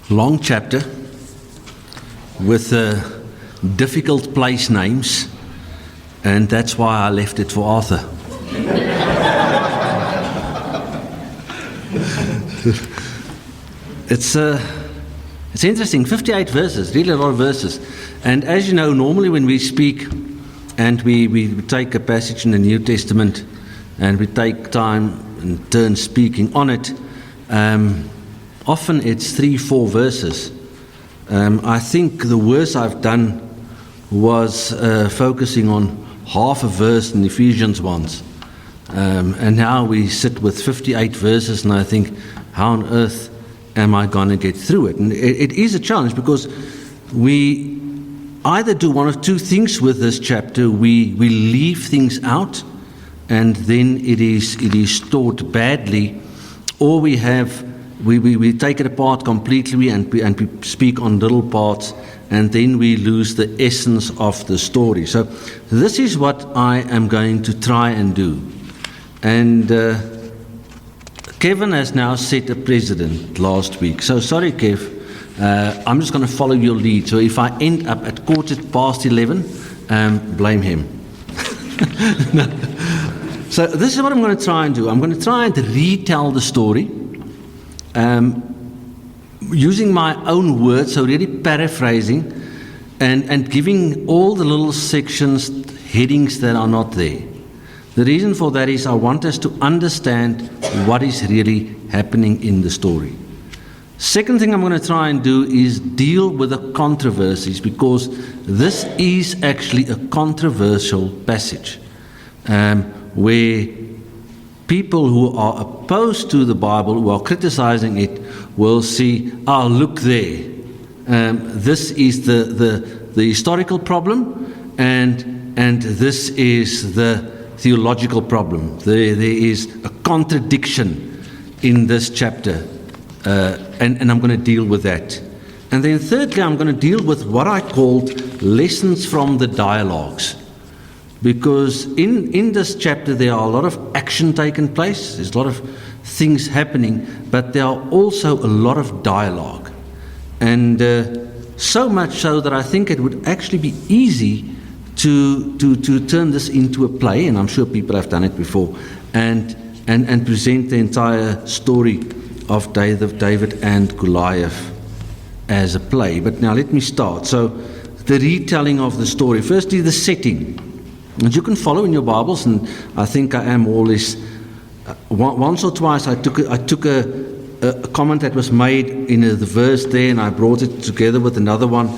long chapter with difficult place names, and that's why I left it for Arthur. It's interesting, 58 verses, really a lot of verses. And as you know, normally when we speak and we take a passage in the New Testament and we take time and turn speaking on it, often it's 3-4 verses. I think the worst I've done was focusing on half a verse in Ephesians once. And now we sit with 58 verses, and I think, how on earth am I going to get through it? And it is a challenge because we either do one of two things with this chapter. We leave things out, and then it is taught badly, or we take it apart completely and we speak on little parts, and then we lose the essence of the story. So this is what I am going to try and do. And Kevin has now set a precedent last week. So sorry, Kev. I'm just going to follow your lead. So if I end up at 11:15, blame him. No. So this is what I'm going to try and do. I'm going to try and retell the story using my own words, so really paraphrasing and giving all the little sections headings that are not there. The reason for that is I want us to understand what is really happening in the story. Second thing I'm going to try and do is deal with the controversies, because this is actually a controversial passage where people who are opposed to the Bible, who are criticizing it, will see, look there. This is the historical problem, and this is the theological problem. There is a contradiction in this chapter, and I'm going to deal with that. And then thirdly, I'm going to deal with what I called lessons from the dialogues. Because in this chapter there are a lot of action taking place, there's a lot of things happening, but there are also a lot of dialogue. And so much so that I think it would actually be easy to turn this into a play, and I'm sure people have done it before, and present the entire story of David and Goliath as a play. But now let me start. So the retelling of the story. Firstly, the setting. And you can follow in your Bibles, and I think I am always. Once or twice I took a comment that was made in the verse there, and I brought it together with another one.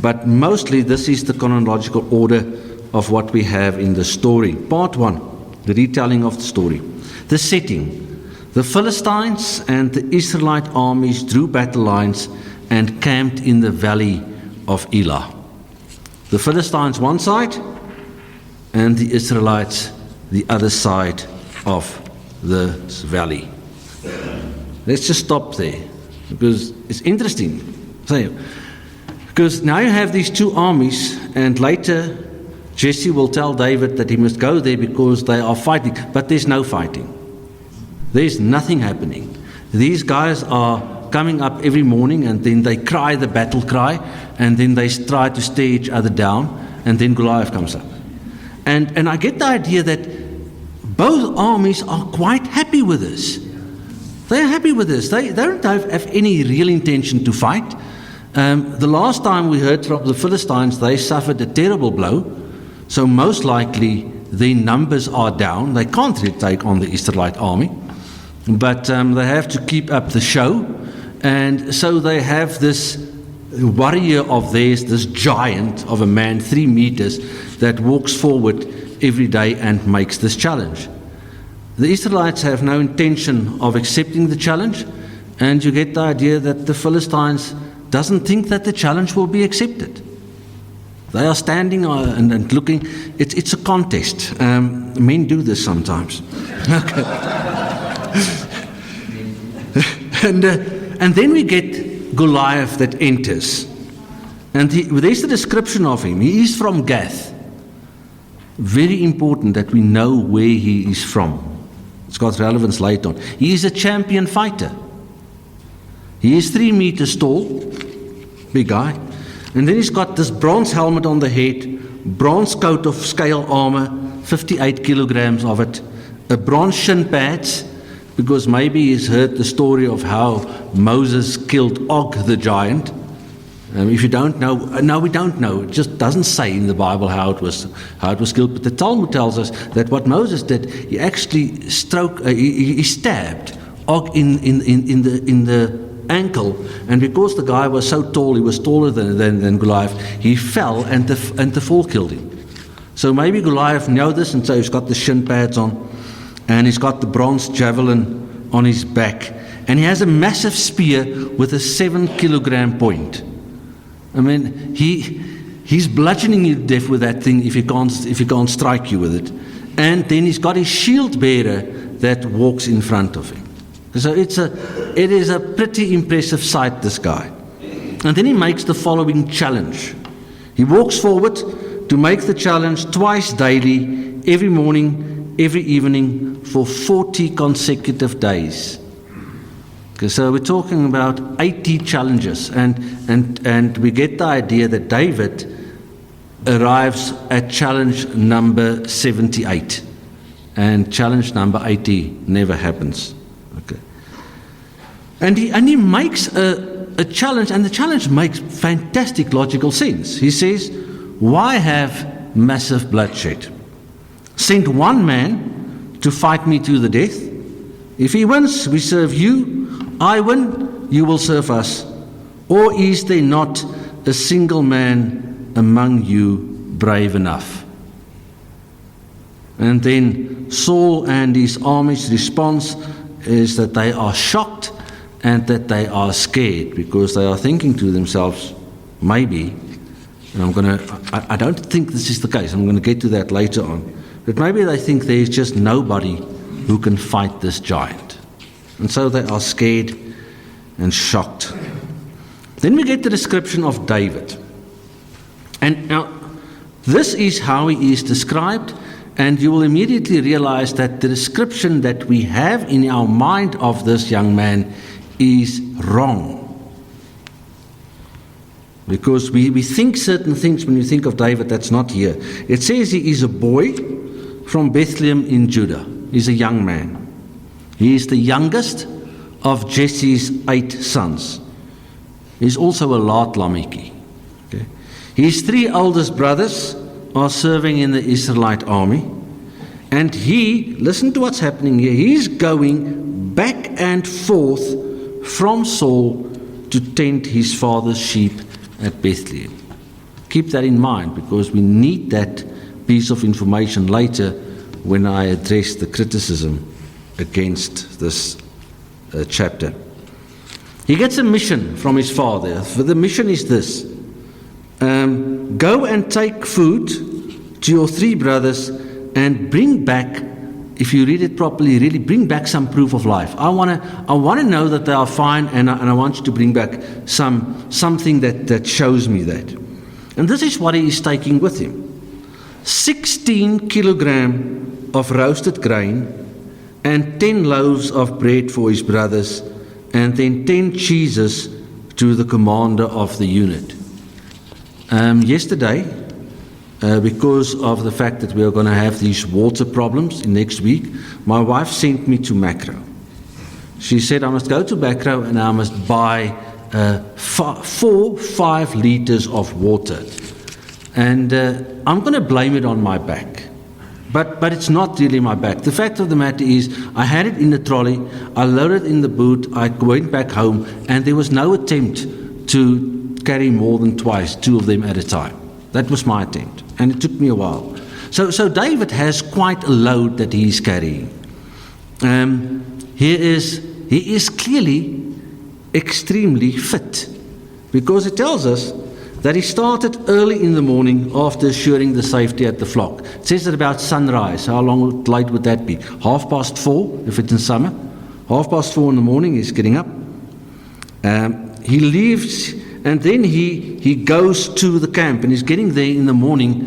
But mostly this is the chronological order of what we have in the story. Part 1, the retelling of the story. The setting. The Philistines and the Israelite armies drew battle lines and camped in the valley of Elah. The Philistines one side, and the Israelites the other side of the valley. Let's just stop there, because it's interesting. Because now you have these two armies, and later Jesse will tell David that he must go there because they are fighting, but there's no fighting. There's nothing happening. These guys are coming up every morning, and then they cry the battle cry, and then they try to stare each other down, and then Goliath comes up. And I get the idea that both armies are quite happy with this. They're happy with this. They don't have any real intention to fight. The last time we heard from the Philistines, they suffered a terrible blow. So most likely their numbers are down. They can't really take on the Israelite army. But they have to keep up the show. And so they have this warrior of theirs, this giant of a man, 3 meters, that walks forward every day and makes this challenge. The Israelites have no intention of accepting the challenge, and you get the idea that the Philistines doesn't think that the challenge will be accepted. They are standing and looking. It's a contest. Men do this sometimes. Okay. And then we get Goliath that enters. And there's the description of him. He is from Gath. Very important that we know where he is from. It's got relevance later on. He is a champion fighter. He is 3 meters tall, big guy. And then he's got this bronze helmet on the head, bronze coat of scale armor, 58 kilograms of it, a bronze shin pads, because maybe he's heard the story of how Moses killed Og the giant. If you don't know, no, we don't know. It just doesn't say in the Bible how it was killed. But the Talmud tells us that what Moses did, he actually he stabbed Og in the ankle, and because the guy was so tall, he was taller than Goliath, he fell, and the fall killed him. So maybe Goliath knew this, and so he's got the shin pads on, and he's got the bronze javelin on his back, and he has a massive spear with a 7-kilogram point. I mean, he's bludgeoning you to death with that thing if he can't strike you with it. And then he's got his shield bearer that walks in front of him. So it is a pretty impressive sight, this guy. And then he makes the following challenge. He walks forward to make the challenge twice daily, every morning, every evening, for 40 consecutive days. Okay, so we're talking about 80 challenges, and we get the idea that David arrives at challenge number 78, and challenge number 80 never happens. Okay, and he makes a challenge, and the challenge makes fantastic logical sense. He says, "Why have massive bloodshed? Send one man to fight me to the death. If he wins, we serve you. I win, you will serve us. Or is there not a single man among you brave enough?" And then Saul and his army's response is that they are shocked and that they are scared, because they are thinking to themselves, maybe, and I don't think this is the case, I'm going to get to that later on, but maybe they think there is just nobody who can fight this giant. And so they are scared and shocked. Then we get the description of David. And now, this is how he is described, and you will immediately realize that the description that we have in our mind of this young man is wrong. Because we think certain things when you think of David that's not here. It says he is a boy from Bethlehem in Judah. He's a young man. He is the youngest of Jesse's 8 sons. He's also a Laat Lameki. Okay. His 3 oldest brothers are serving in the Israelite army. And he, listen to what's happening here, he's going back and forth from Saul to tend his father's sheep at Bethlehem. Keep that in mind, because we need that piece of information later when I address the criticism against this chapter. He gets a mission from his father. The mission is this: go and take food to your 3 brothers and bring back, if you read it properly, really bring back some proof of life. I want to know that they are fine, and I want you to bring back something that shows me that. And this is what he is taking with him: 16 kilogram of roasted grain, and 10 loaves of bread for his brothers, and then 10 cheeses to the commander of the unit. Yesterday, because of the fact that we are going to have these water problems next week, my wife sent me to Macro. She said I must go to Macro and I must buy 5 liters of water. And I'm going to blame it on my back. But it's not really my back. The fact of the matter is, I had it in the trolley, I loaded it in the boot, I went back home, and there was no attempt to carry more than twice, 2 of them at a time. That was my attempt, and it took me a while. So David has quite a load that he is carrying. He is clearly extremely fit, because it tells us that he started early in the morning after assuring the safety at the flock. It says that about sunrise. How late would that be? 4:30 if it's in summer. 4:30 in the morning he's getting up. He leaves, and then he goes to the camp, and he's getting there in the morning.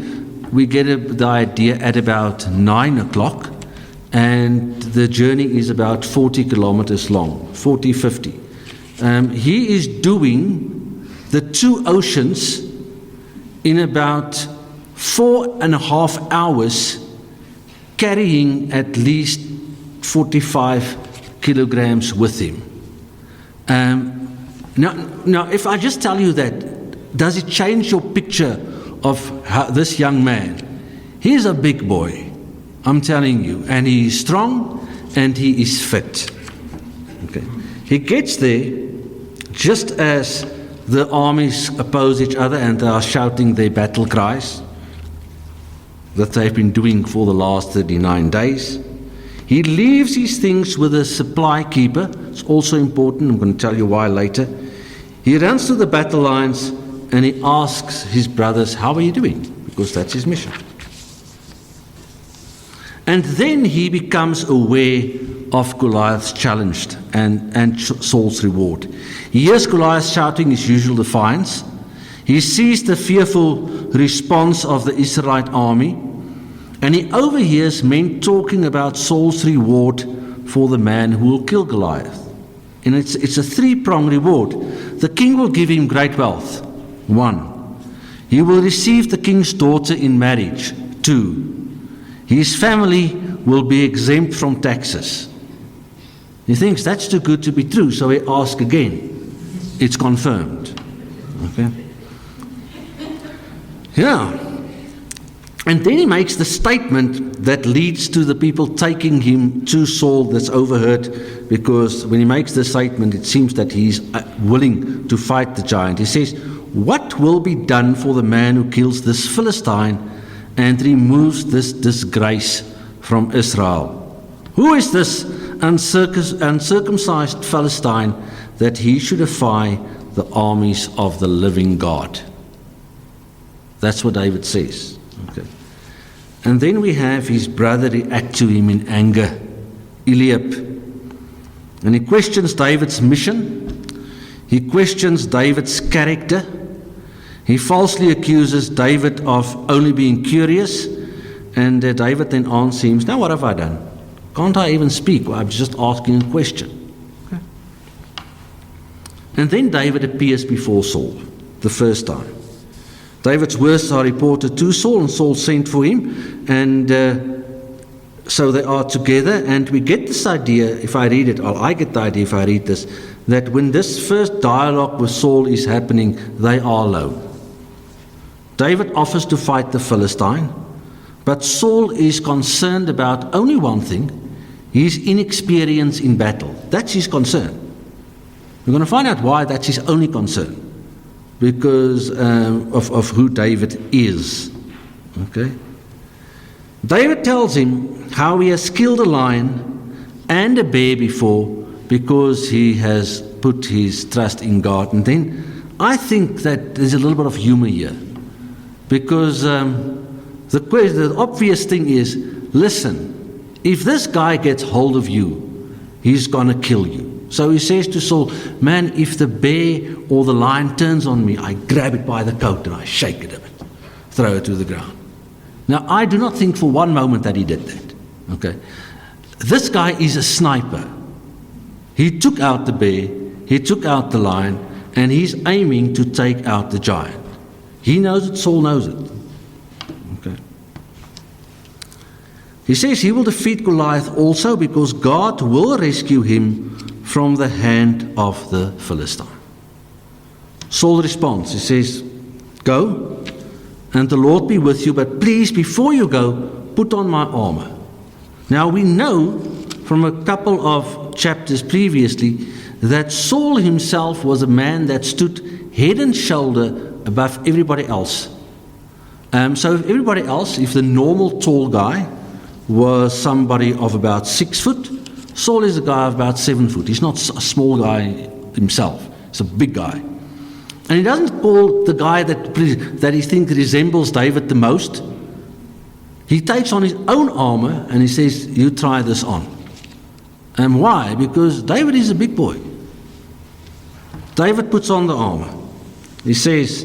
We get the idea at about 9 o'clock, and the journey is about 40 kilometers long, 40, 50. he is doing the 2 oceans in about 4.5 hours, carrying at least 45 kilograms with him. Now, if I just tell you that, does it change your picture of this young man? He's a big boy, I'm telling you, and he is strong and he is fit. Okay. He gets there just as the armies oppose each other and they are shouting their battle cries that they've been doing for the last 39 days. He leaves his things with a supply keeper. It's also important. I'm going to tell you why later. He runs to the battle lines and he asks his brothers, how are you doing? Because that's his mission. And then he becomes aware of Goliath's challenge and Saul's reward. He hears Goliath shouting his usual defiance. He sees the fearful response of the Israelite army, and he overhears men talking about Saul's reward for the man who will kill Goliath. And it's a 3-pronged reward. The king will give him great wealth. 1. He will receive the king's daughter in marriage. 2. His family will be exempt from taxes. He thinks that's too good to be true, so he asks again. It's confirmed. Okay? Yeah. And then he makes the statement that leads to the people taking him to Saul, that's overheard, because when he makes the statement, it seems that he's willing to fight the giant. He says, what will be done for the man who kills this Philistine and removes this disgrace from Israel? Who is this uncircumcised Philistine that he should defy the armies of the living God? That's what David says. Okay. And then we have his brother react to him in anger, Eliab. And he questions David's mission. He questions David's character. He falsely accuses David of only being curious. And David then answers him, now what have I done? Can't I even speak? Well, I'm just asking a question. Okay. And then David appears before Saul the first time. David's words are reported to Saul, and Saul sent for him, and so they are together, and we get this idea, if I read it, or I get the idea if I read this, that when this first dialogue with Saul is happening, they are alone. David offers to fight the Philistine, but Saul is concerned about only one thing, his inexperience in battle. That's his concern. We're going to find out why that's his only concern. Because of who David is. Okay? David tells him how he has killed a lion and a bear before because he has put his trust in God. And then I think that there's a little bit of humor here. Because the obvious thing is, listen, if this guy gets hold of you, he's going to kill you. So he says to Saul, man, if the bear or the lion turns on me, I grab it by the coat and I shake it a bit, throw it to the ground. Now, I do not think for one moment that he did that. Okay, this guy is a sniper. He took out the bear, he took out the lion, and he's aiming to take out the giant. He knows it, Saul knows it. Okay. He says he will defeat Goliath also because God will rescue him from the hand of the Philistine. Saul responds. He says, go, and the Lord be with you, but please, before you go, put on my armor. Now we know from a couple of chapters previously that Saul himself was a man that stood head and shoulder above everybody else. So if everybody else, if the normal tall guy was somebody of about 6 foot, Saul is a guy of about 7 foot. He's not a small guy himself. He's a big guy. And he doesn't call the guy that he thinks resembles David the most. He takes on his own armor and he says, you try this on. And why? Because David is a big boy. David puts on the armor. He says,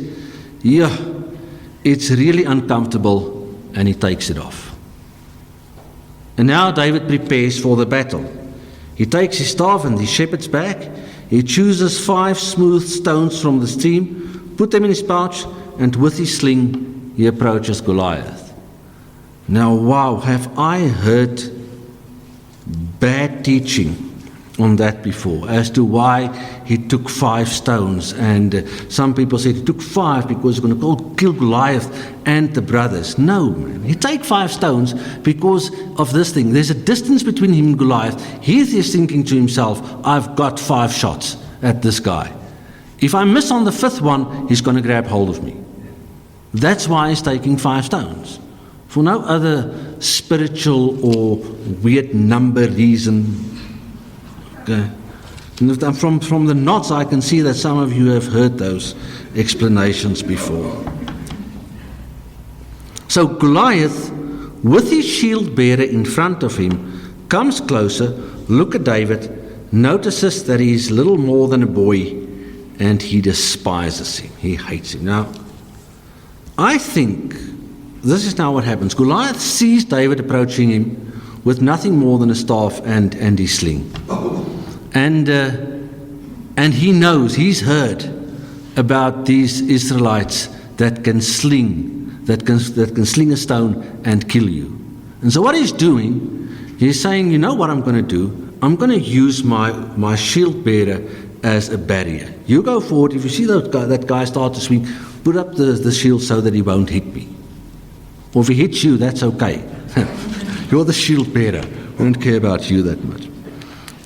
yeah, it's really uncomfortable, and he takes it off. And now David prepares for the battle. He takes his staff and his shepherd's bag. He chooses 5 smooth stones from the stream, put them in his pouch, and with his sling he approaches Goliath. Now, wow, have I heard bad teaching on that before, as to why he took 5 stones. And some people said he took 5 because he's going to go kill Goliath and the brothers. No, man. He take 5 stones because of this thing. There's a distance between him and Goliath. He's just thinking to himself, I've got 5 shots at this guy. If I miss on the 5th one, he's going to grab hold of me. That's why he's taking 5 stones. For no other spiritual or weird number reason. Okay. And from the notes, I can see that some of you have heard those explanations before. So Goliath, with his shield bearer in front of him, comes closer, look at David, notices that he is little more than a boy, and he despises him. He hates him. Now, I think this is now what happens. Goliath sees David approaching him with nothing more than a staff and his sling. And he knows, he's heard about these Israelites that can sling a stone and kill you. And so what he's doing, he's saying, you know what I'm going to do? I'm going to use my shield bearer as a barrier. You go forward. If you see that guy start to swing, put up the shield so that he won't hit me. Or if he hits you, that's okay. You're the shield bearer. I don't care about you that much.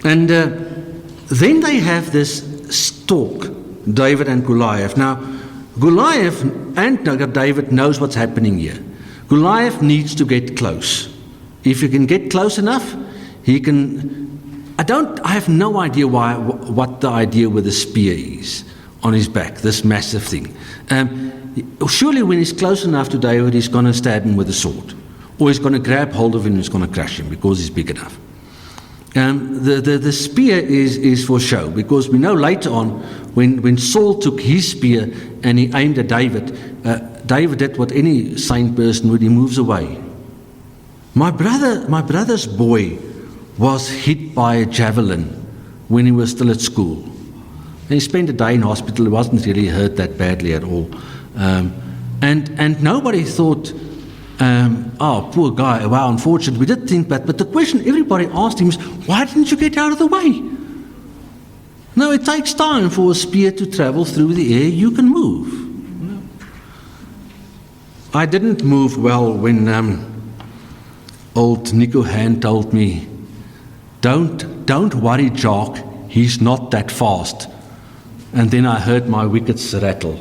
And then they have this talk, David and Goliath. Now, Goliath and David knows what's happening here. Goliath needs to get close. If he can get close enough, he can... I have no idea what the idea with the spear is on his back, this massive thing. Surely when he's close enough to David, he's going to stab him with a sword. Or he's going to grab hold of him and he's going to crush him because he's big enough. The spear is for show, because we know later on when Saul took his spear and he aimed at David, David did what any sane person would, he moves away. My brother's boy was hit by a javelin when he was still at school. And he spent a day in hospital. He wasn't really hurt that badly at all. And nobody thought, oh, poor guy, wow, unfortunate. We did think that. But the question everybody asked him is, why didn't you get out of the way? No, it takes time for a spear to travel through the air. You can move. I didn't move well when old Nico Han told me, don't worry, Jacques, he's not that fast. And then I heard my wickets rattle.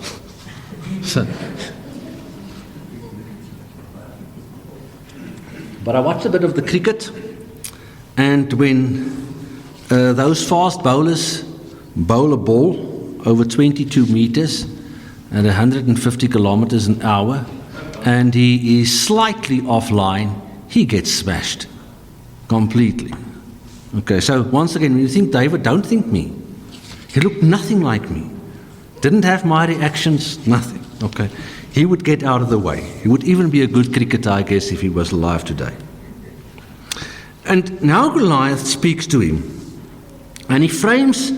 But I watched a bit of the cricket, and when those fast bowlers bowl a ball over 22 meters at 150 kilometers an hour, and he is slightly offline, he gets smashed completely. Okay, so once again, when you think David, don't think me. He looked nothing like me. Didn't have my reactions, nothing. Okay, he would get out of the way. He would even be a good cricketer, I guess, if he was alive today. And now Goliath speaks to him, and he frames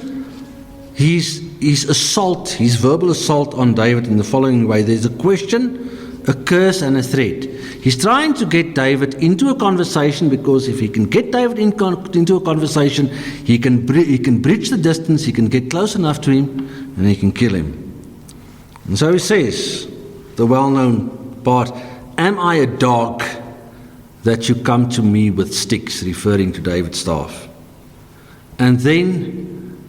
his assault, his verbal assault on David in the following way. There's a question, a curse, and a threat. He's trying to get David into a conversation, because if he can get David into a conversation, he can bridge the distance, he can get close enough to him, and he can kill him. And so he says, the well-known part, am I a dog that you come to me with sticks, referring to David's staff? And then,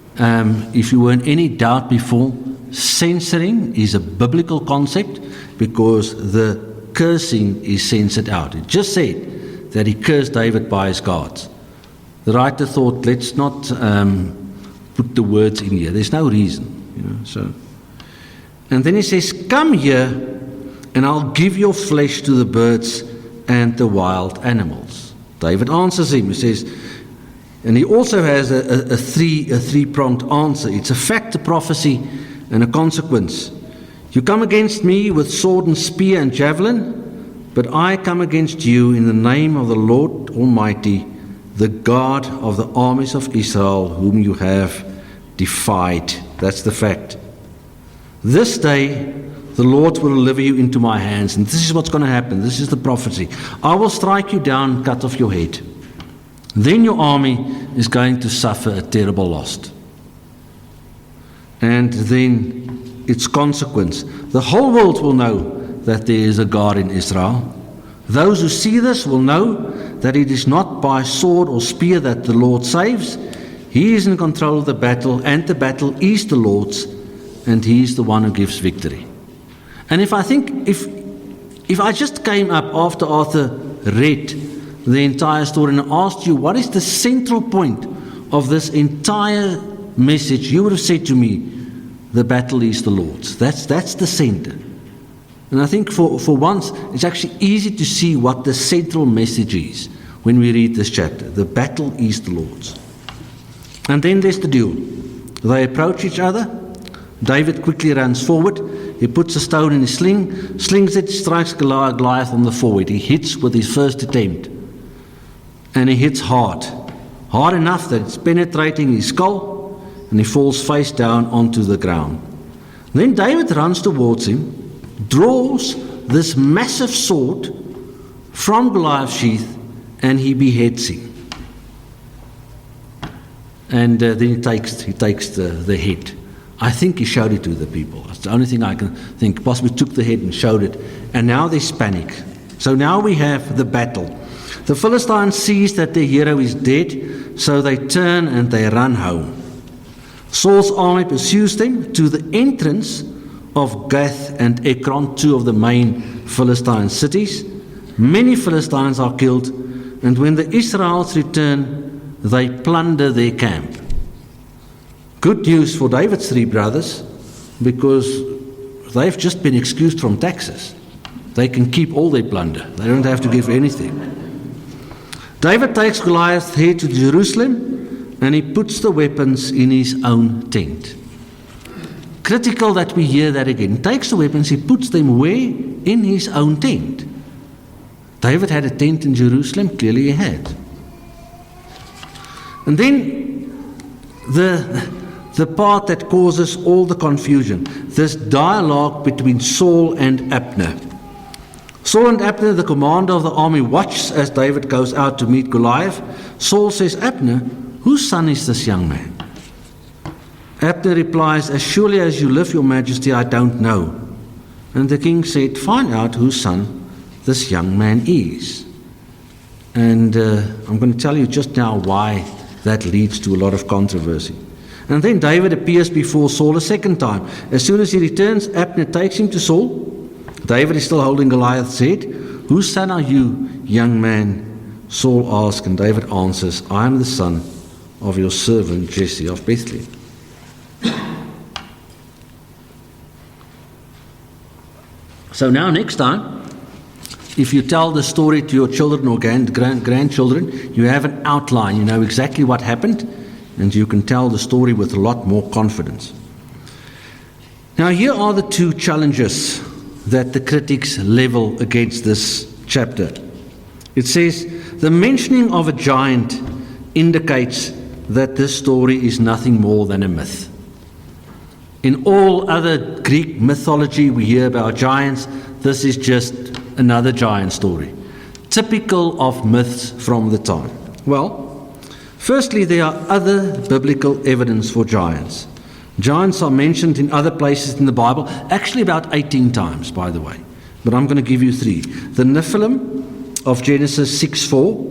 if you were in any doubt before, censoring is a biblical concept, because the cursing is censored out. It just said that he cursed David by his gods. The writer thought, let's not put the words in here. There's no reason, So, and then he says, come here, and I'll give your flesh to the birds and the wild animals. David answers him. He says, and he also has a three-pronged answer. It's a fact, a prophecy, and a consequence. You come against me with sword and spear and javelin, but I come against you in the name of the Lord Almighty, the God of the armies of Israel, whom you have defied. That's the fact. This day the Lord will deliver you into my hands, and this is what's going to happen. This is the prophecy. I will strike you down, cut off your head. Then your army is going to suffer a terrible loss. And then its consequence. The whole world will know that there is a God in Israel. Those who see this will know that it is not by sword or spear that the Lord saves. He is in control of the battle, and the battle is the Lord's, and He is the one who gives victory. And if I just came up after Arthur read the entire story and asked you, what is the central point of this entire message, you would have said to me, the battle is the Lord's. That's the center. And I think for once, it's actually easy to see what the central message is when we read this chapter. The battle is the Lord's. And then there's the duel. They approach each other. David quickly runs forward. He puts a stone in his sling, slings it, strikes Goliath on the forehead. He hits with his first attempt. And he hits hard. Hard enough that it's penetrating his skull, and he falls face down onto the ground. Then David runs towards him, draws this massive sword from Goliath's sheath, and he beheads him. And then he takes the head. I think he showed it to the people. That's the only thing I can think. Possibly took the head and showed it. And now there's panic. So now we have the battle. The Philistines sees that their hero is dead, so they turn and they run home. Saul's army pursues them to the entrance of Gath and Ekron, two of the main Philistine cities. Many Philistines are killed, and when the Israelites return, they plunder their camp. Good news for David's three brothers, because they've just been excused from taxes. They can keep all their plunder. They don't have to give anything. David takes Goliath's head to Jerusalem, and he puts the weapons in his own tent. Critical that we hear that again. He takes the weapons, he puts them where? In his own tent. David had a tent in Jerusalem, clearly he had. And then the part that causes all the confusion, this dialogue between Saul and Abner. Saul and Abner, the commander of the army, watch as David goes out to meet Goliath. Saul says, Abner, whose son is this young man? Abner replies, as surely as you live, your majesty, I don't know. And the king said, find out whose son this young man is. And I'm going to tell you just now why that leads to a lot of controversy. And then David appears before Saul a second time. As soon as he returns, Abner takes him to Saul. David is still holding Goliath's head. Whose son are you, young man? Saul asks, and David answers, I am the son of your servant Jesse of Bethlehem. So now next time, if you tell the story to your children or grandchildren, you have an outline. You know exactly what happened, and you can tell the story with a lot more confidence. Now here are the two challenges that the critics level against this chapter. It says, the mentioning of a giant indicates that this story is nothing more than a myth. In all other Greek mythology we hear about giants, this is just another giant story, typical of myths from the time. Well, firstly, there are other biblical evidence for giants. Giants are mentioned in other places in the Bible, actually about 18 times, by the way. But I'm going to give you 3. The Nephilim of Genesis 6:4,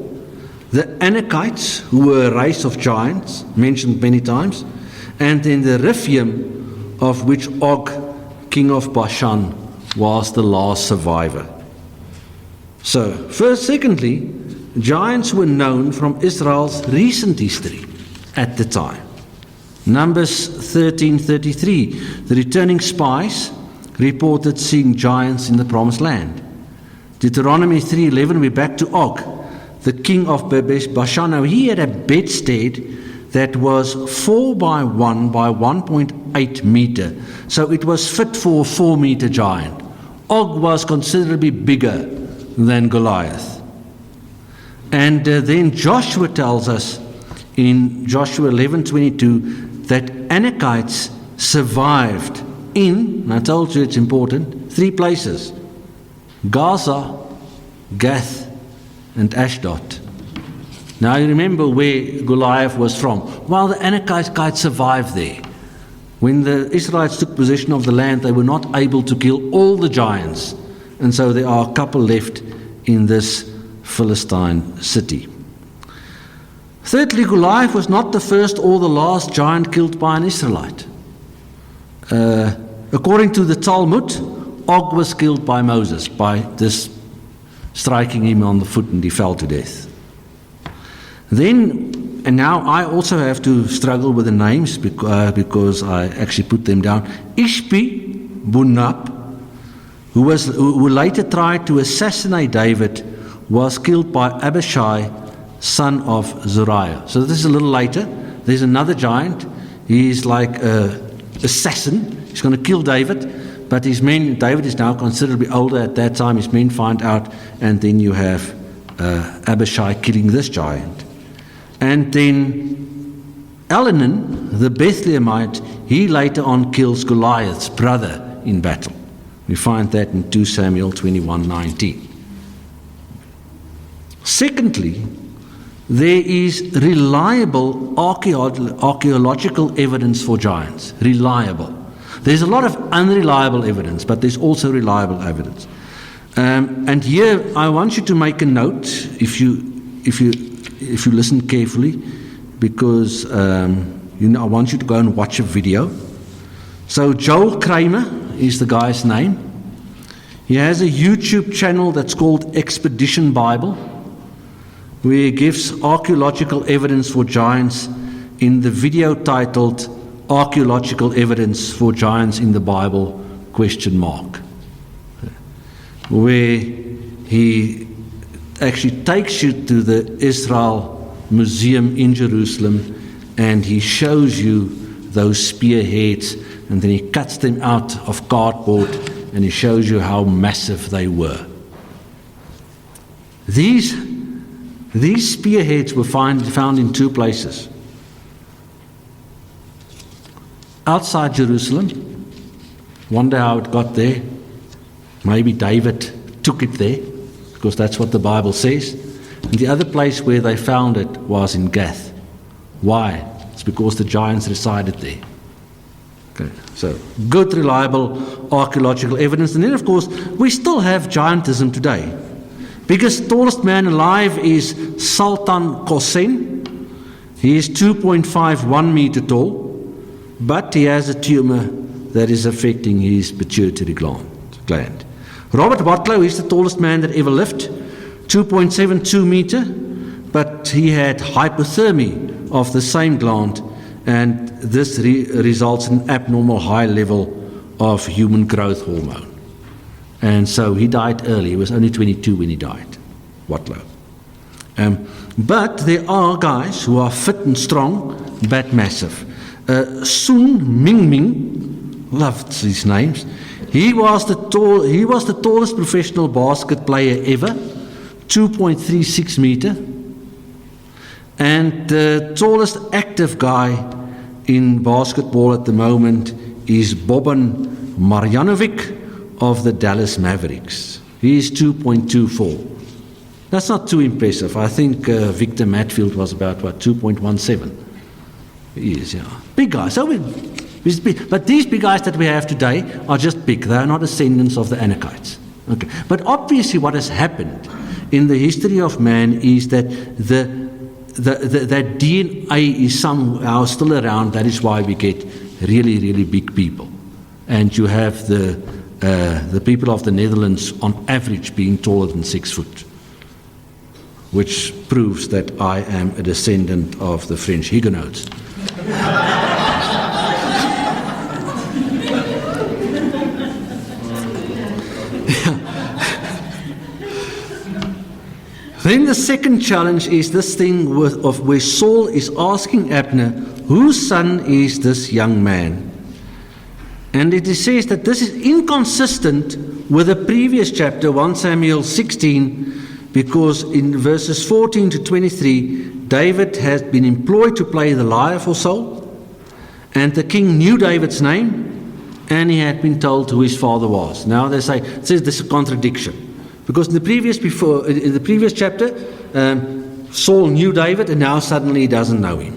the Anakites, who were a race of giants, mentioned many times, and then the Rephaim, of which Og, king of Bashan, was the last survivor. So, secondly, giants were known from Israel's recent history at the time. Numbers 13:33, the returning spies reported seeing giants in the promised land. Deuteronomy 3:11, we're back to Og, the king of Bashan. Now he had a bedstead that was 4 by 1 by 1.8 meter. So it was fit for a 4-meter giant. Og was considerably bigger than Goliath. And then Joshua tells us in Joshua 11:22 that Anakites survived in, and I told you it's important, 3 places: Gaza, Gath, and Ashdod. Now you remember where Goliath was from. Well, the Anakites survived there. When the Israelites took possession of the land, they were not able to kill all the giants. And so there are a couple left in this Philistine city. Thirdly, Goliath was not the first or the last giant killed by an Israelite. According to the Talmud, Og was killed by Moses, by this striking him on the foot, and he fell to death. Then, and now I also have to struggle with the names because I actually put them down. Ishbi Bunab, who later tried to assassinate David, was killed by Abishai, son of Zeruiah. So this is a little later. There's another giant. He's like an assassin. He's going to kill David, but his men, David is now considerably older at that time. His men find out, and then you have Abishai killing this giant. And then Elhanan, the Bethlehemite, he later on kills Goliath's brother in battle. We find that in 2 Samuel 21:19. Secondly, there is reliable archaeological evidence for giants. Reliable. There's a lot of unreliable evidence, but there's also reliable evidence. And here I want you to make a note, if you listen carefully, because I want you to go and watch a video. So Joel Kramer is the guy's name. He has a YouTube channel that's called Expedition Bible, where he gives archaeological evidence for giants in the video titled Archaeological Evidence for Giants in the Bible, ? Where he actually takes you to the Israel Museum in Jerusalem, and he shows you those spearheads, and then he cuts them out of cardboard, and he shows you how massive they were. These spearheads were found in 2 places. Outside Jerusalem. Wonder how it got there. Maybe David took it there, because that's what the Bible says. And the other place where they found it was in Gath. Why? It's because the giants resided there. Okay, so good, reliable archaeological evidence. And then, of course, we still have giantism today. Biggest, tallest man alive is Sultan Kosen. He is 2.51 meter tall, but he has a tumor that is affecting his pituitary gland. Robert Watlow is the tallest man that ever lived, 2.72 meter, but he had hypothermia of the same gland, and this results in abnormal high level of human growth hormone. And so he died early. He was only 22 when he died, Watlow. But there are guys who are fit and strong, but massive. Sun Mingming, loved these names. He was the tallest professional basket player ever, 2.36 meter. And the tallest active guy in basketball at the moment is Boban Marjanovic of the Dallas Mavericks. He is 2.24. That's not too impressive. I think Victor Matfield was about, 2.17. He is, yeah. Big guys. But these big guys that we have today are just big. They are not descendants of the Anakites. Okay. But obviously what has happened in the history of man is that that DNA is somehow still around. That is why we get really, really big people. And you have the people of the Netherlands on average being taller than 6 foot, which proves that I am a descendant of the French Huguenots. Then the second challenge is this thing of where Saul is asking Abner, whose son is this young man? And it says that this is inconsistent with the previous chapter, 1 Samuel 16, because in verses 14 to 23, David has been employed to play the lyre for Saul, And the king knew David's name, and he had been told who his father was. Now they say, it says there's a contradiction. Because in the previous chapter, Saul knew David, and now suddenly he doesn't know him.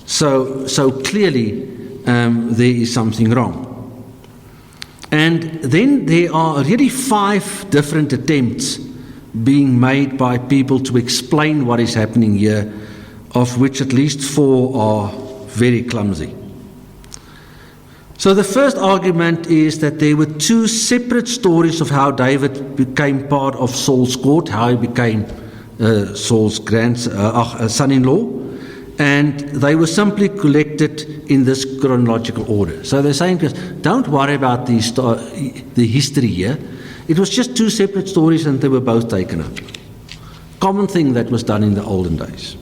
So clearly there is something wrong. And then there are really 5 different attempts being made by people to explain what is happening here, of which at least 4 are very clumsy. So the first argument is that there were 2 separate stories of how David became part of Saul's court, how he became Saul's son-in-law, and they were simply collected in this chronological order. So they're saying to us, don't worry about the history here. It was just 2 separate stories and they were both taken up. Common thing that was done in the olden days.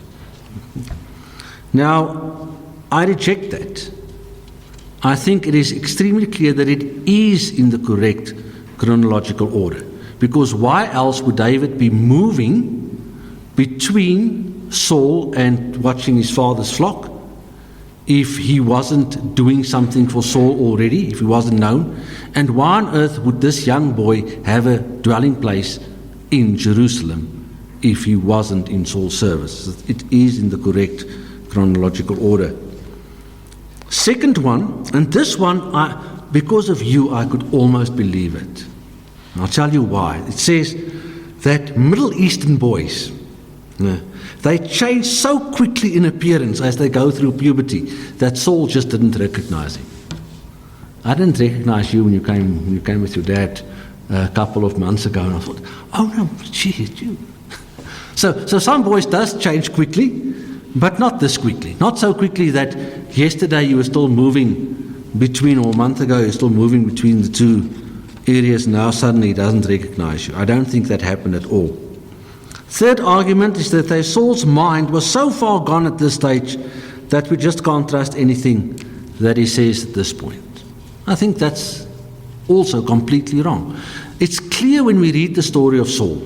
Now, I reject that. I think it is extremely clear that it is in the correct chronological order. Because why else would David be moving between Saul and watching his father's flock if he wasn't doing something for Saul already, if he wasn't known? And why on earth would this young boy have a dwelling place in Jerusalem if he wasn't in Saul's service? It is in the correct chronological order. Second one, and this one, because of you, I could almost believe it. I'll tell you why. It says that Middle Eastern boys, they change so quickly in appearance as they go through puberty that Saul just didn't recognize him. I didn't recognize you when you came with your dad a couple of months ago, and I thought, oh no, gee, it's you. So some boys does change quickly, but not this quickly. Not so quickly that yesterday you were still moving between, or a month ago you're still moving between the 2 areas, now suddenly he doesn't recognize you. I don't think that happened at all. Third argument is that Saul's mind was so far gone at this stage that we just can't trust anything that he says at this point. I think that's also completely wrong. It's clear when we read the story of Saul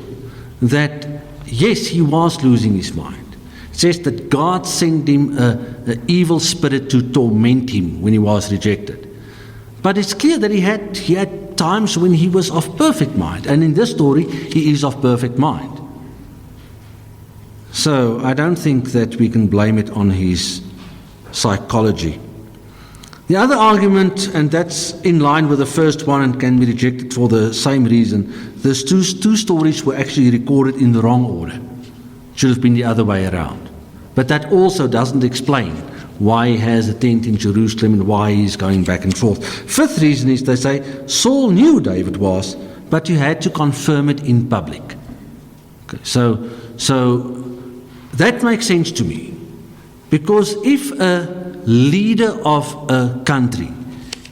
that, yes, he was losing his mind. It says that God sent him an evil spirit to torment him when he was rejected. But it's clear that he had times when he was of perfect mind. And in this story, he is of perfect mind. So I don't think that we can blame it on his psychology. The other argument, and that's in line with the first one and can be rejected for the same reason, those two stories were actually recorded in the wrong order. It should have been the other way around. But that also doesn't explain why he has a tent in Jerusalem and why he's going back and forth. Fifth reason is they say Saul knew David was, but you had to confirm it in public. Okay, so that makes sense to me. Because if a leader of a country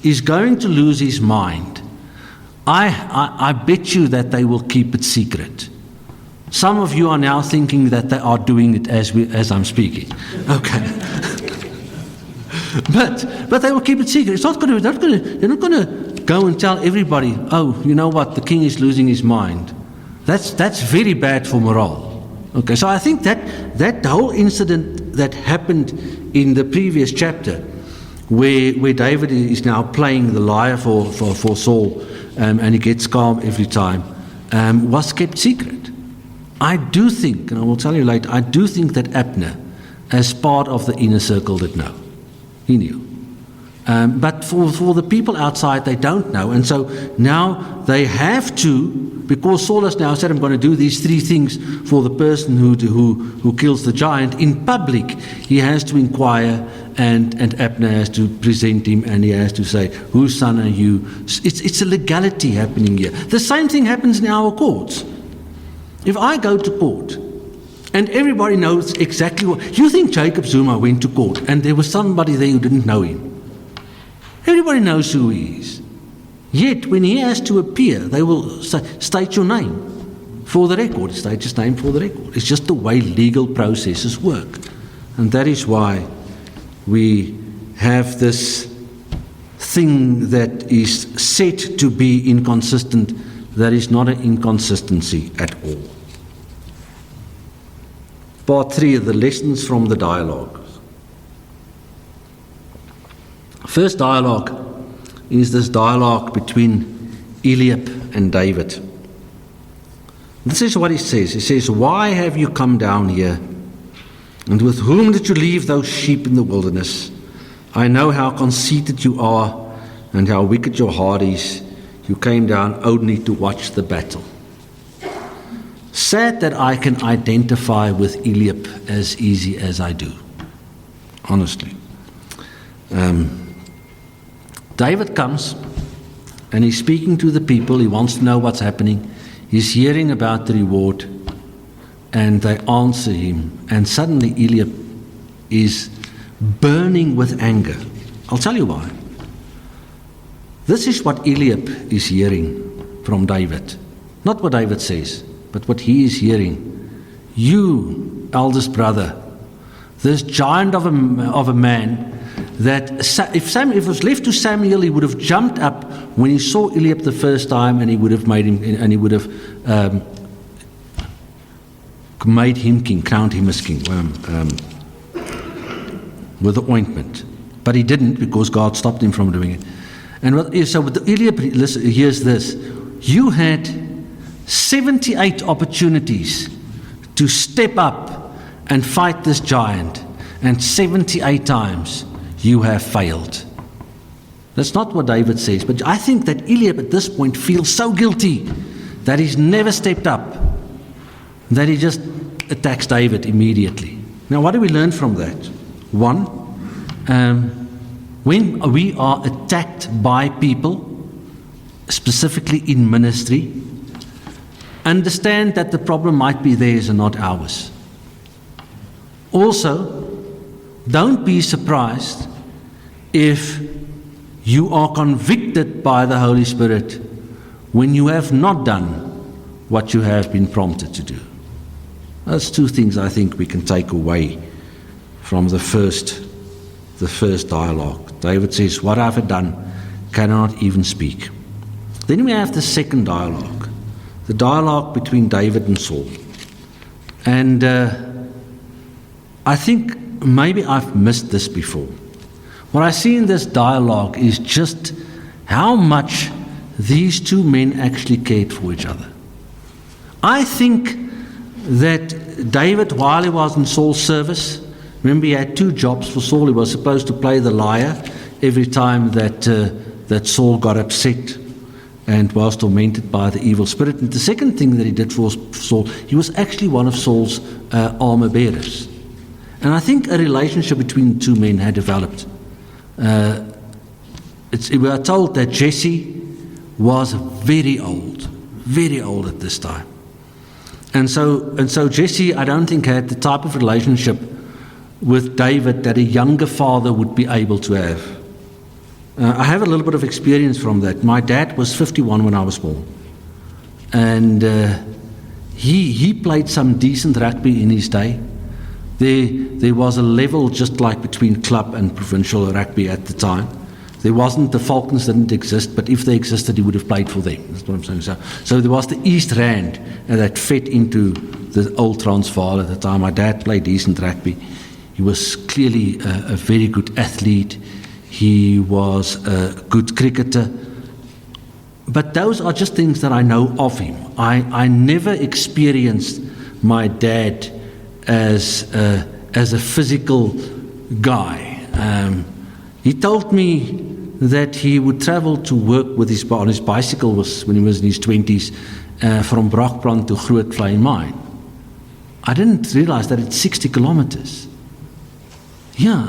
is going to lose his mind, I bet you that they will keep it secret. Some of you are now thinking that they are doing it as I'm speaking. Okay. But they will keep it secret. They're not going to go and tell everybody, oh, you know what, the king is losing his mind. That's very bad for morale. Okay, so I think that whole incident that happened in the previous chapter, where David is now playing the lyre for Saul, and he gets calm every time, was kept secret. I do think, and I will tell you later, I do think that Abner, as part of the inner circle, did know. He knew. But for the people outside, they don't know. And so now they have to, because Saul has now said, I'm going to do these 3 things for the person who kills the giant. In public, he has to inquire, and Abner has to present him, and he has to say, whose son are you? It's a legality happening here. The same thing happens in our courts. If I go to court, and everybody knows exactly what... You think Jacob Zuma went to court, and there was somebody there who didn't know him. Everybody knows who he is. Yet, when he has to appear, they will say, state your name for the record. State his name for the record. It's just the way legal processes work. And that is why we have this thing that is said to be inconsistent, that is not an inconsistency at all. Part 3 of the lessons from the dialogue. First dialogue is this dialogue between Eliab and David. This is what he says. He says, "Why have you come down here? And with whom did you leave those sheep in the wilderness? I know how conceited you are and how wicked your heart is. You came down only to watch the battle." Sad that I can identify with Eliab as easy as I do, honestly. David comes and he's speaking to the people. He wants to know what's happening. He's hearing about the reward, and they answer him. And suddenly Eliab is burning with anger. I'll tell you why. This is what Eliab is hearing from David. Not what David says, but what he is hearing. "You, eldest brother, this giant of a man, that if it was left to Samuel, he would have jumped up when he saw Eliab the first time, and he would have made him king, crowned him as king, with the ointment. But he didn't, because God stopped him from doing it. And so with Eliab, here's this: you had 78 opportunities to step up and fight this giant, and 78 times you have failed. That's not what David says, but I think that Eliab at this point feels so guilty that he's never stepped up, that he just attacks David immediately. Now, what do we learn from that? One, when we are attacked by people, specifically in ministry, understand that the problem might be theirs and not ours. Also, don't be surprised if you are convicted by the Holy Spirit when you have not done what you have been prompted to do. That's two things I think we can take away from the first dialogue. David says, "What I have done cannot even speak." Then we have the second dialogue, the dialogue between David and Saul. And I think maybe I've missed this before. What I see in this dialogue is just how much these two men actually cared for each other. I think that David, while he was in Saul's service, remember he had two jobs for Saul. He was supposed to play the lyre every time that Saul got upset and was tormented by the evil spirit. And the second thing that he did for Saul, he was actually one of Saul's armor bearers. And I think a relationship between the two men had developed. We are told that Jesse was very old at this time. And so Jesse, I don't think, had the type of relationship with David that a younger father would be able to have. I have a little bit of experience from that. My dad was 51 when I was born. And he played some decent rugby in his day. There was a level just like between club and provincial rugby at the time. There wasn't, the Falcons didn't exist, but if they existed, he would have played for them. That's what I'm saying. So there was the East Rand that fed into the old Transvaal at the time. My dad played decent rugby. He was clearly a very good athlete. He was a good cricketer. But those are just things that I know of him. I never experienced my dad as a physical guy. He told me that he would travel to work on his bicycle when he was in his 20s from Brakbrand to Grootvlei Mine. I didn't realize that it's 60 kilometers. Yeah.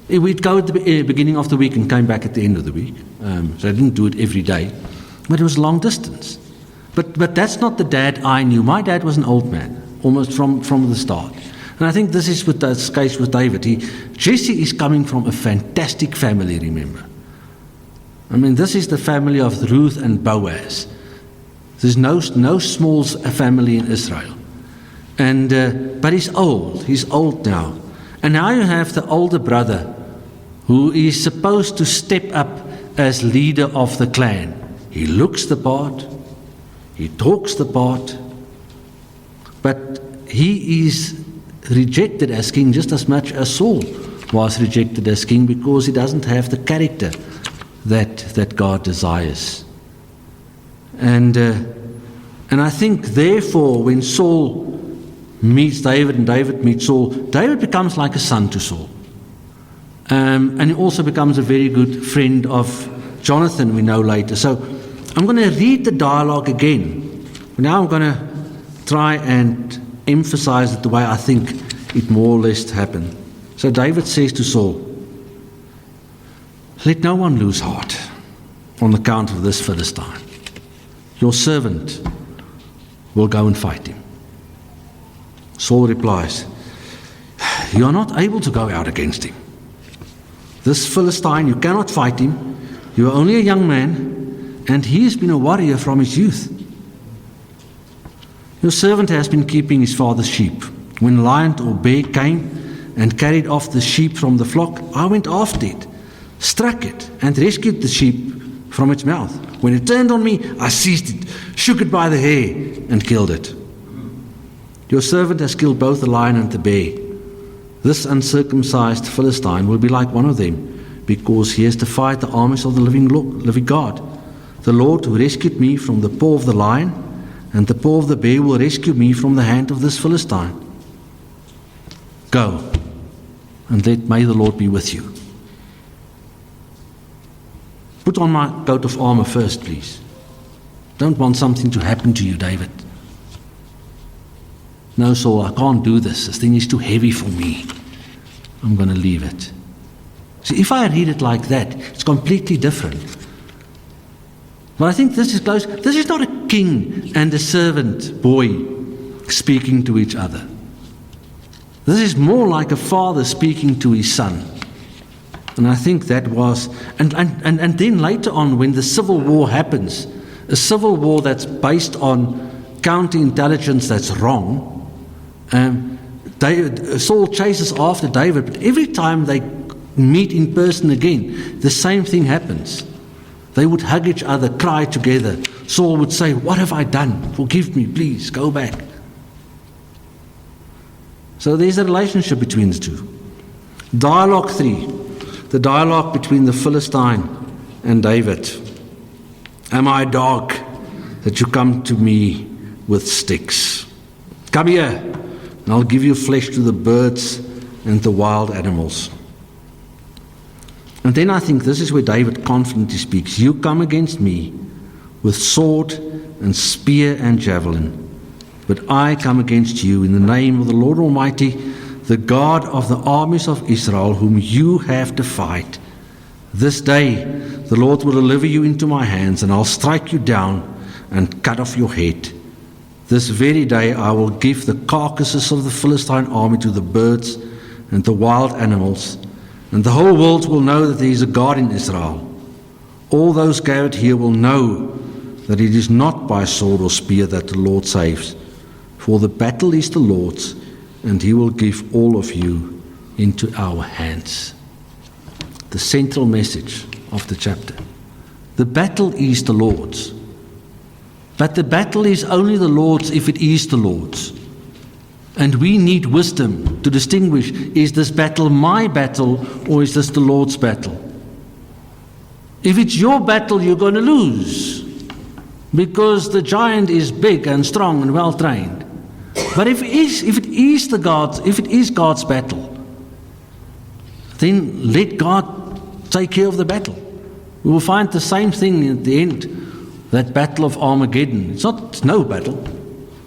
We'd go at the beginning of the week and came back at the end of the week. So I didn't do it every day. But it was long distance. But that's not the dad I knew. My dad was an old man, almost from the start. And I think this is with the case with David. Jesse is coming from a fantastic family, remember. I mean, this is the family of Ruth and Boaz. There's no small family in Israel. And but he's old. He's old now. And now you have the older brother who is supposed to step up as leader of the clan. He looks the part. He talks the part. But he is rejected as king just as much as Saul was rejected as king because he doesn't have the character that God desires. And I think, therefore, when Saul meets David and David meets Saul, David becomes like a son to Saul. And he also becomes a very good friend of Jonathan, we know later. So I'm going to read the dialogue again. Now I'm going to try and emphasize it the way I think it more or less happened. So David says to Saul, "Let no one lose heart on account of this Philistine. Your servant will go and fight him." Saul replies, "You are not able to go out against him. This Philistine, you cannot fight him. You are only a young man, and he has been a warrior from his youth. Your servant has been keeping his father's sheep. When lion or bear came and carried off the sheep from the flock, I went after it, struck it, and rescued the sheep from its mouth. When it turned on me, I seized it, shook it by the hair, and killed it. Your servant has killed both the lion and the bear. This uncircumcised Philistine will be like one of them, because he has defied the armies of the living God. The Lord who rescued me from the paw of the lion and the paw of the bear will rescue me from the hand of this Philistine. Go, and may the Lord be with you. Put on my coat of armor first, please. Don't want something to happen to you, David." "No, Saul, I can't do this. This thing is too heavy for me. I'm going to leave it." See, if I read it like that, it's completely different. But I think this is close. This is not a king and a servant boy speaking to each other. This is more like a father speaking to his son. And I think that was, and then later on when the civil war happens, a civil war that's based on counterintelligence that's wrong, Saul chases after David, but every time they meet in person again, the same thing happens. They would hug each other, cry together. Saul would say, "What have I done? Forgive me, please, go back." So there's a relationship between the two. Dialogue 3, the dialogue between the Philistine and David. "Am I a dog that you come to me with sticks? Come here, and I'll give you flesh to the birds and the wild animals." And then I think this is where David confidently speaks. "You come against me with sword and spear and javelin, but I come against you in the name of the Lord Almighty, the God of the armies of Israel, whom you have defied. This day the Lord will deliver you into my hands, and I'll strike you down and cut off your head. This very day I will give the carcasses of the Philistine army to the birds and the wild animals, and the whole world will know that there is a God in Israel. All those gathered here will know that it is not by sword or spear that the Lord saves, for the battle is the Lord's, and he will give all of you into our hands." The central message of the chapter. The battle is the Lord's. But the battle is only the Lord's if it is the Lord's. And we need wisdom to distinguish, is this battle my battle or is this the Lord's battle? If it's your battle, you're going to lose, because the giant is big and strong and well trained. But if it is God's battle, then let God take care of the battle. We will find the same thing at the end, that battle of Armageddon. It's no battle.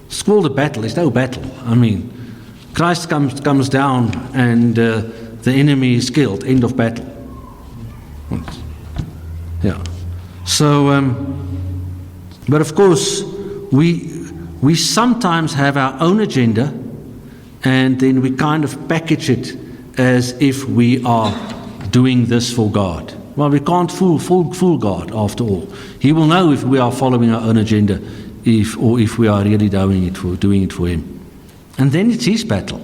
It's called a battle. It's no battle. I mean, Christ comes down and the enemy is killed. End of battle. Yeah. So, but of course, we sometimes have our own agenda, and then we kind of package it as if we are doing this for God. Well, we can't fool God after all. He will know if we are following our own agenda, if we are really doing it for Him. And then it's His battle.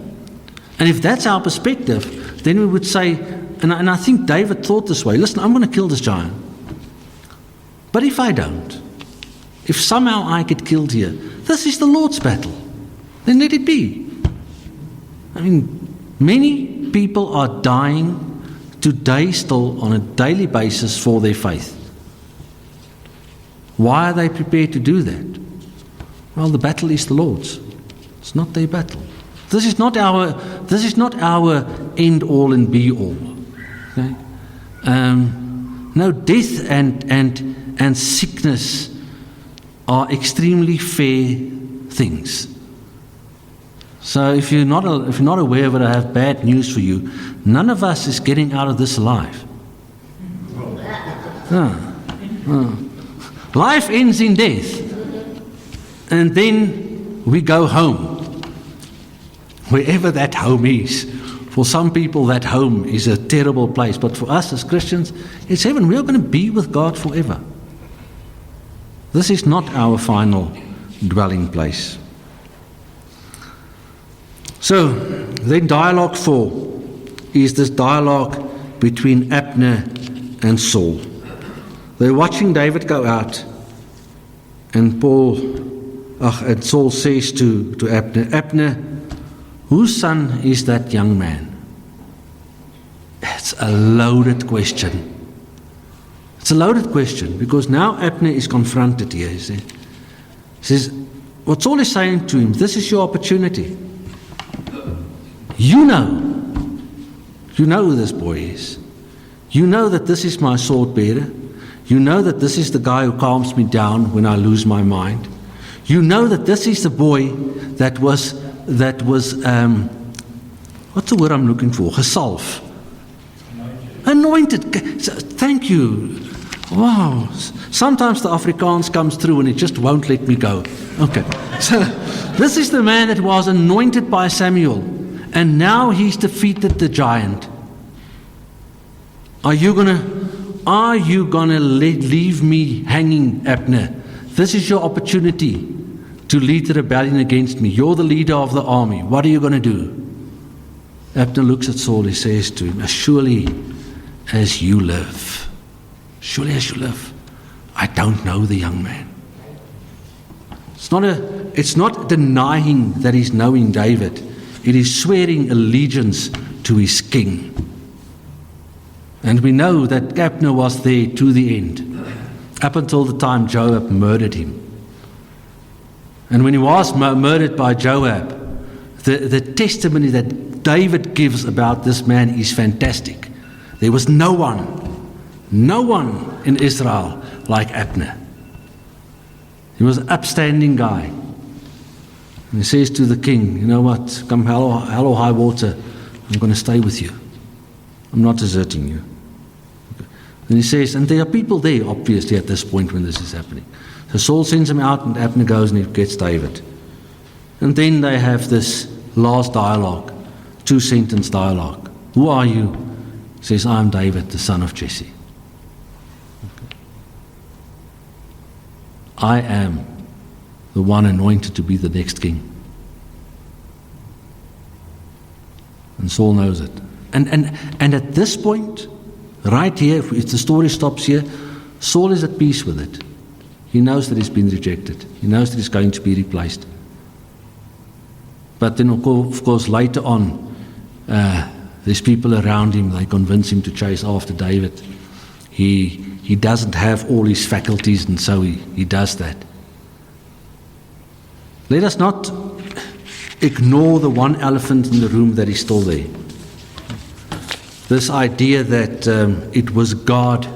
And if that's our perspective, then we would say, and I think David thought this way, listen, I'm going to kill this giant. But if I don't, if somehow I get killed here, this is the Lord's battle. Then let it be. I mean, many people are dying today still on a daily basis for their faith. Why are they prepared to do that? Well, the battle is the Lord's. It's not their battle. This is not our end all and be all. Okay? No, death and sickness are extremely fair things. So if you're not aware of it, I have bad news for you. None of us is getting out of this alive. Life ends in death, and then we go home, wherever that home is. For some people, that home is a terrible place, but for us as Christians, it's heaven. We are going to be with God forever. This is not our final dwelling place. So, then dialogue 4 is this dialogue between Abner and Saul. They're watching David go out, and Saul says to Abner, Abner, whose son is that young man? It's a loaded question. It's a loaded question because now Abner is confronted here. He says, what Saul is saying to him, this is your opportunity. You know who this boy is. You know that this is my sword bearer. You know that this is the guy who calms me down when I lose my mind. You know that this is the boy that was what's the word I'm looking for? Gesalf. Anointed. Thank you. Wow. Sometimes the Afrikaans comes through and it just won't let me go. Okay. So this is the man that was anointed by Samuel, and now he's defeated the giant. Are you gonna leave me hanging, Abner? This is your opportunity to lead the rebellion against me. You're the leader of the army. What are you going to do? Abner looks at Saul. He says to him, as surely as you live, I don't know the young man. It's not denying that he's knowing David. It is swearing allegiance to his king. And we know that Abner was there to the end, up until the time Joab murdered him. And when he was murdered by Joab, the testimony that David gives about this man is fantastic. There was no one in Israel like Abner. He was an upstanding guy. And he says to the king, you know what, come hell or high water, I'm going to stay with you. I'm not deserting you. And he says, and there are people there, obviously, at this point when this is happening. So Saul sends him out, and Abner goes and he gets David. And then they have this last dialogue, 2-sentence dialogue. Who are you? He says, I'm David, the son of Jesse. I am the one anointed to be the next king. And Saul knows it. And at this point, right here, if the story stops here, Saul is at peace with it. He knows that he's been rejected. He knows that he's going to be replaced. But then, of course, later on, there's people around him. They convince him to chase after David. He doesn't have all his faculties, and so he does that. Let us not ignore the one elephant in the room that is still there. This idea that it was God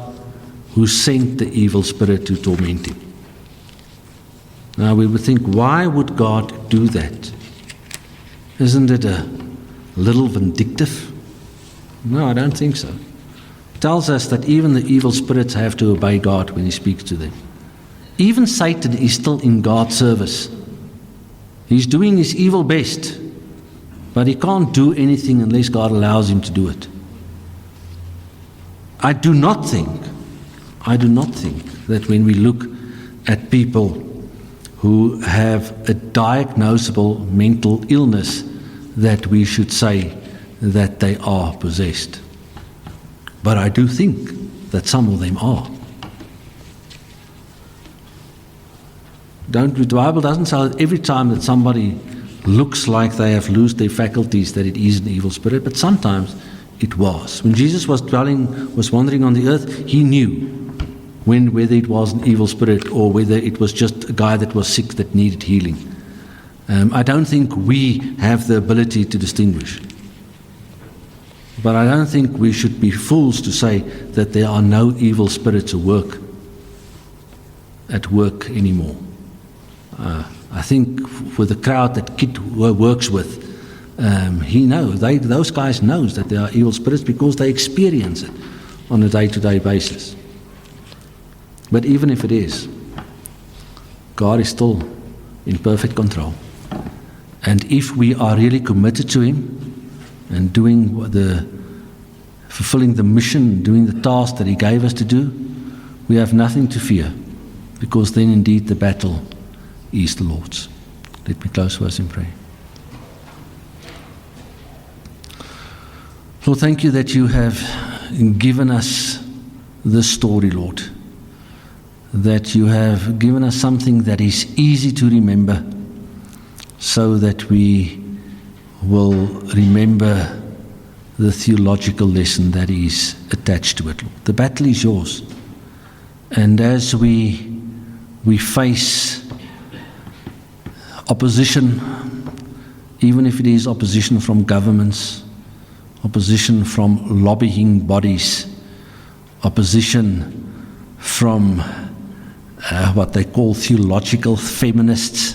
who sent the evil spirit to torment him. Now we would think, why would God do that? Isn't it a little vindictive? No, I don't think so. It tells us that even the evil spirits have to obey God when He speaks to them. Even Satan is still in God's service. He's doing his evil best, but he can't do anything unless God allows him to do it. I do not think that when we look at people who have a diagnosable mental illness, that we should say that they are possessed. But I do think that some of them are. The Bible doesn't say that every time that somebody looks like they have lost their faculties, that it is an evil spirit, but sometimes it was. When Jesus was wandering on the earth, he knew whether it was an evil spirit or whether it was just a guy that was sick that needed healing. I don't think we have the ability to distinguish. But I don't think we should be fools to say that there are no evil spirits at work anymore. I think with the crowd that Kit works with, those guys know that there are evil spirits because they experience it on a day-to-day basis. But even if it is, God is still in perfect control. And if we are really committed to Him and fulfilling the mission, doing the task that He gave us to do, we have nothing to fear, because then indeed the battle is the Lord's. Let me close for us in prayer. Lord, thank you that you have given us this story, Lord. That you have given us something that is easy to remember, so that we will remember the theological lesson that is attached to it, Lord. The battle is yours. And as we face opposition, even if it is opposition from governments, opposition from lobbying bodies, opposition from what they call theological feminists,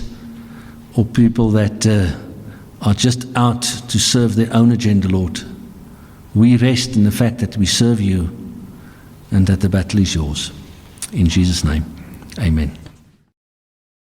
or people that are just out to serve their own agenda, Lord, we rest in the fact that we serve you and that the battle is yours. In Jesus' name, amen.